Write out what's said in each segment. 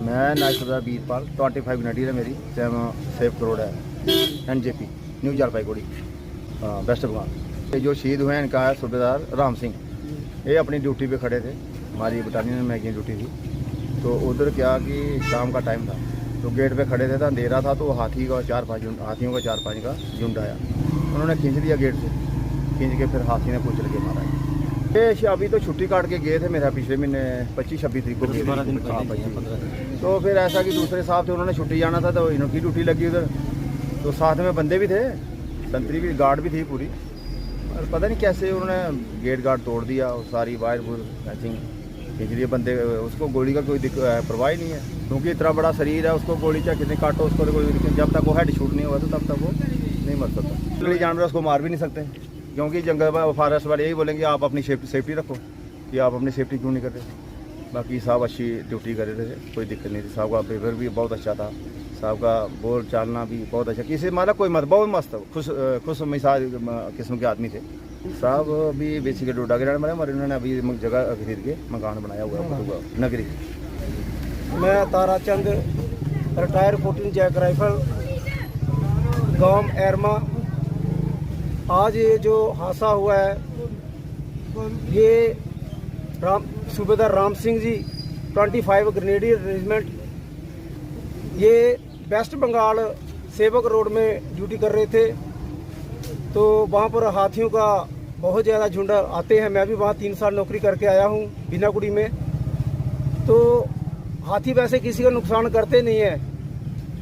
मैं नायक वीरपाल 25 यूनिटी है मेरी टैम सेफ रोड है NJP न्यू जलपाईगुड़ी वेस्ट बंगाल। ये जो शहीद हुए हैं इनका है सूबेदार राम सिंह। ये अपनी ड्यूटी पे खड़े थे, हमारी बटालियन में की ड्यूटी थी। तो उधर क्या कि शाम का टाइम था तो गेट पे खड़े थे तो अंधेरा था तो हाथियों का 4-5 का झुंड आया। उन्होंने खींच दिया गेट से, खींच के फिर हाथी ने कुचल के मारा। ये अभी तो छुट्टी काट के गए थे मेरा पिछले महीने 25-26 तरीक को। तो फिर ऐसा कि दूसरे साहब थे उन्होंने छुट्टी जाना था तो इनकी ड्यूटी लगी उधर। तो साथ में बंदे भी थे, संतरी भी गार्ड भी थी पूरी। और पता नहीं कैसे उन्होंने गेट गार्ड तोड़ दिया और सारी वायर वूर मैचिंग खींच दिए बंदे। उसको गोली का कोई परवाह नहीं है क्योंकि इतना बड़ा शरीर है, उसको गोली चाहे कितने काटो उसको तो कोई, जब तक वो हेड शूट नहीं हुआ तो तब तक वो नहीं मर सकता। जंगली जानवर उसको मार भी नहीं सकते क्योंकि जंगल फॉरेस्ट वाले यही बोलेंगे आप अपनी सेफ्टी रखो कि आप अपनी सेफ्टी क्यों नहीं कर रहे। बाकी साहब अच्छी ड्यूटी कर रहे थे, कोई दिक्कत नहीं थी। साहब का बिहेवियर भी बहुत अच्छा था, साहब का बोल चालना भी बहुत अच्छा, किसी मतलब कोई मत बहुत मस्त खुश मिजाज किस्म के आदमी थे। साहब अभी बेसिकली डोडा के रहने वाले हमारे, उन्होंने अभी जगह खरीद के मकान बनाया हुआ है नगरी। मैं ताराचंद रिटायर 14 जैक राइफल गांव एरमा। आज ये जो हादसा हुआ है ये सूबेदार राम सिंह जी 25 ग्रेनेडियर रेजिमेंट ये वेस्ट बंगाल सेवक रोड में ड्यूटी कर रहे थे। तो वहाँ पर हाथियों का बहुत ज़्यादा झुंड आते हैं। मैं भी वहाँ 3 साल नौकरी करके आया हूँ बीनाकुड़ी में। तो हाथी वैसे किसी का नुकसान करते नहीं है,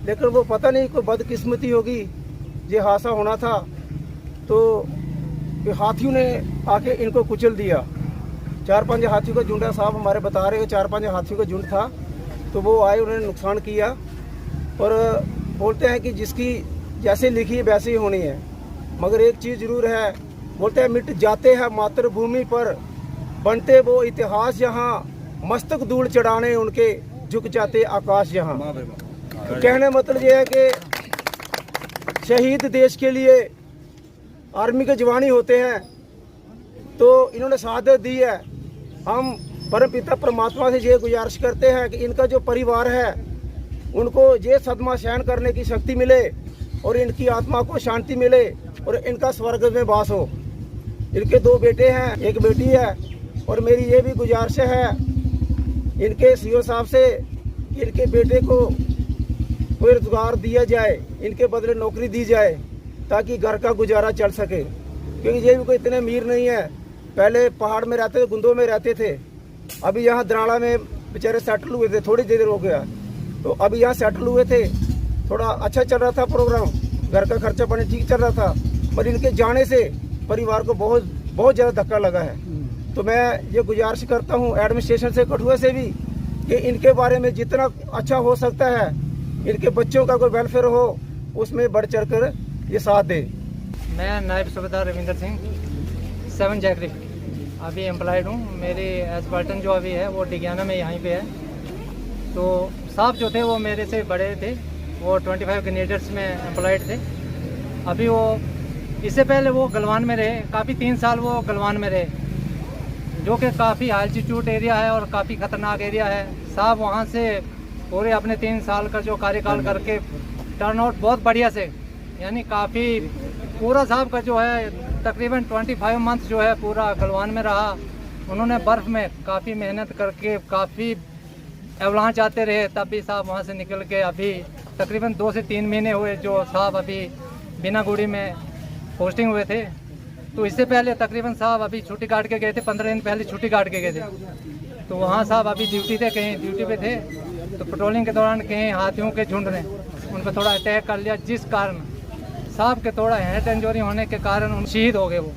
लेकिन वो पता नहीं कोई बदकिस्मती होगी ये हादसा होना था तो ये हाथियों ने आके इनको कुचल दिया। 4-5 हाथियों का झुंड है, साहब हमारे बता रहे हैं 4-5 हाथियों का झुंड था। तो वो आए, उन्होंने नुकसान किया और बोलते हैं कि जिसकी जैसे लिखी है वैसे ही होनी है। मगर एक चीज़ ज़रूर है, बोलते हैं मिट जाते हैं मातृभूमि पर, बनते वो इतिहास यहाँ, मस्तक धूल चढ़ाने उनके झुक जाते आकाश यहाँ। तो कहने मतलब ये है कि शहीद देश के लिए आर्मी के जवान ही होते हैं, तो इन्होंने शहादत दी है। हम परमपिता परमात्मा से ये गुजारिश करते हैं कि इनका जो परिवार है उनको ये सदमा सहन करने की शक्ति मिले और इनकी आत्मा को शांति मिले और इनका स्वर्ग में वास हो। इनके 2 बेटे हैं, 1 बेटी है, और मेरी ये भी गुजारिश है इनके सीओ साहब से कि इनके बेटे को कोई रोजगार दिया जाए, इनके बदले नौकरी दी जाए ताकि घर का गुजारा चल सके। क्योंकि ये भी कोई इतने अमीर नहीं है, पहले पहाड़ में रहते थे, गुंदों में रहते थे, अभी यहाँ दराड़ा में बेचारे सेटल हुए थे, थोड़ी देर हो गया तो अभी यहाँ सेटल हुए थे। थोड़ा अच्छा चल रहा था प्रोग्राम, घर का खर्चा पानी ठीक चल रहा था, पर इनके जाने से परिवार को बहुत ज़्यादा धक्का लगा है। तो मैं ये गुजारिश करता हूँ एडमिनिस्ट्रेशन से, कठुआ से भी, कि इनके बारे में जितना अच्छा हो सकता है, इनके बच्चों का कोई वेलफेयर हो, उसमें बढ़ चढ़ कर ये साथ दे। मैं नायब सूबेदार रविंदर सिंह 7 जैकरी अभी एम्प्लॉयड हूँ। मेरी एस्पर्टन जो अभी है वो डिगियाना में यहीं पे है। तो साहब जो थे वो मेरे से बड़े थे, वो 25 ग्रेनेडर्स में एम्प्लॉयड थे। अभी वो इससे पहले वो गलवान में रहे, काफ़ी 3 साल वो गलवान में रहे, जो कि काफ़ी अल्टीट्यूड एरिया है और काफ़ी ख़तरनाक एरिया है। साहब वहाँ से पूरे अपने 3 साल का जो कार्यकाल करके टर्नआउट बहुत बढ़िया से, यानी काफ़ी पूरा साहब का जो है तकरीबन 25 मंथ जो है पूरा गलवान में रहा। उन्होंने बर्फ़ में काफ़ी मेहनत करके, काफ़ी एवलांच आते रहे, तब भी साहब वहाँ से निकल के अभी तकरीबन 2 से 3 महीने हुए जो साहब अभी बिनागुड़ी में पोस्टिंग हुए थे। तो इससे पहले तकरीबन साहब अभी छुट्टी काट के गए थे, 15 दिन पहले छुट्टी काट के गए थे। तो वहाँ साहब अभी ड्यूटी थे, कहीं ड्यूटी पे थे, तो पेट्रोलिंग के दौरान कहीं हाथियों के झुंड ने उन पर थोड़ा अटैक कर लिया, जिस कारण साहब के थोड़ा हेड इंजरी होने के कारण उन शहीद हो गए वो।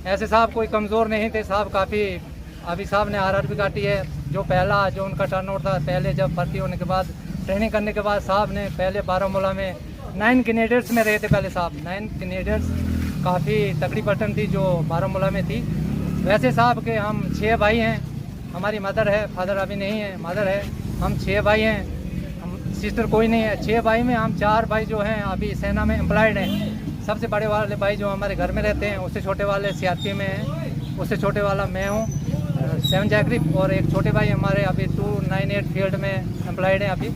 ऐसे साहब कोई कमज़ोर नहीं थे, साहब काफ़ी, अभी साहब ने RR भी काटी है। जो पहला जो उनका टर्नआउट था, पहले जब भर्ती होने के बाद ट्रेनिंग करने के बाद साहब ने पहले बारामूला में 9 ग्रेनेडर्स में रहे थे। पहले साहब 9 ग्रेनेडर्स काफ़ी तगड़ी पलटन थी जो बारामूला में थी। वैसे साहब के हम 6 भाई हैं, हमारी मदर है, फादर अभी नहीं है, मदर है। हम 6 भाई हैं, हम सिस्टर कोई नहीं है। 6 भाई में हम 4 भाई जो हैं अभी सेना में एम्प्लॉयड हैं। सबसे बड़े वाले भाई जो हमारे घर में रहते हैं, उससे छोटे वाले CRP में हैं, उससे छोटे वाला मैं हूँ 7 जैकरी, और एक छोटे भाई हमारे अभी 298 फील्ड में एम्प्लॉयड हैं अभी।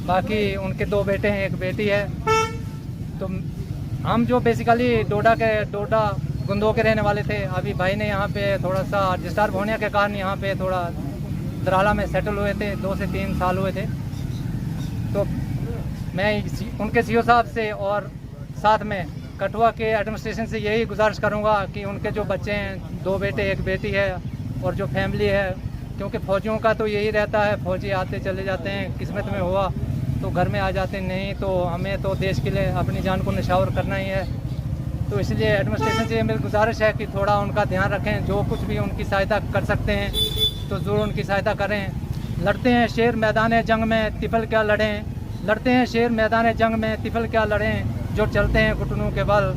बाकी उनके 2 बेटे हैं, 1 बेटी है। तो हम जो बेसिकली डोडा गुंदो के रहने वाले थे, अभी भाई ने यहाँ पे थोड़ा सा डिस्टर्ब होने के कारण यहाँ पे थोड़ा दराला में सेटल हुए थे, 2 से 3 साल हुए थे। तो मैं उनके सीओ साहब से और साथ में कठुआ के एडमिनिस्ट्रेशन से यही गुजारिश करूँगा कि उनके जो बच्चे हैं, 2 बेटे 1 बेटी है, और जो फैमिली है, क्योंकि फ़ौजियों का तो यही रहता है, फ़ौजी आते चले जाते हैं, किस्मत में हुआ तो घर में आ जाते, नहीं तो हमें तो देश के लिए अपनी जान को निछावर करना ही है। तो इसलिए एडमिनिस्ट्रेशन से मेरी गुजारिश है कि थोड़ा उनका ध्यान रखें, जो कुछ भी उनकी सहायता कर सकते हैं तो ज़रूर उनकी सहायता करें। लड़ते हैं शेर मैदान जंग में, तिफल क्या लड़ें, लड़ते हैं शेर मैदान जंग में, तिफल क्या लड़ें, जो चलते हैं घुटनों के बल।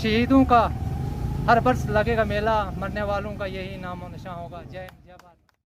शहीदों का हर वर्ष लगेगा मेला, मरने वालों का यही नामो निशान होगा। जय जय।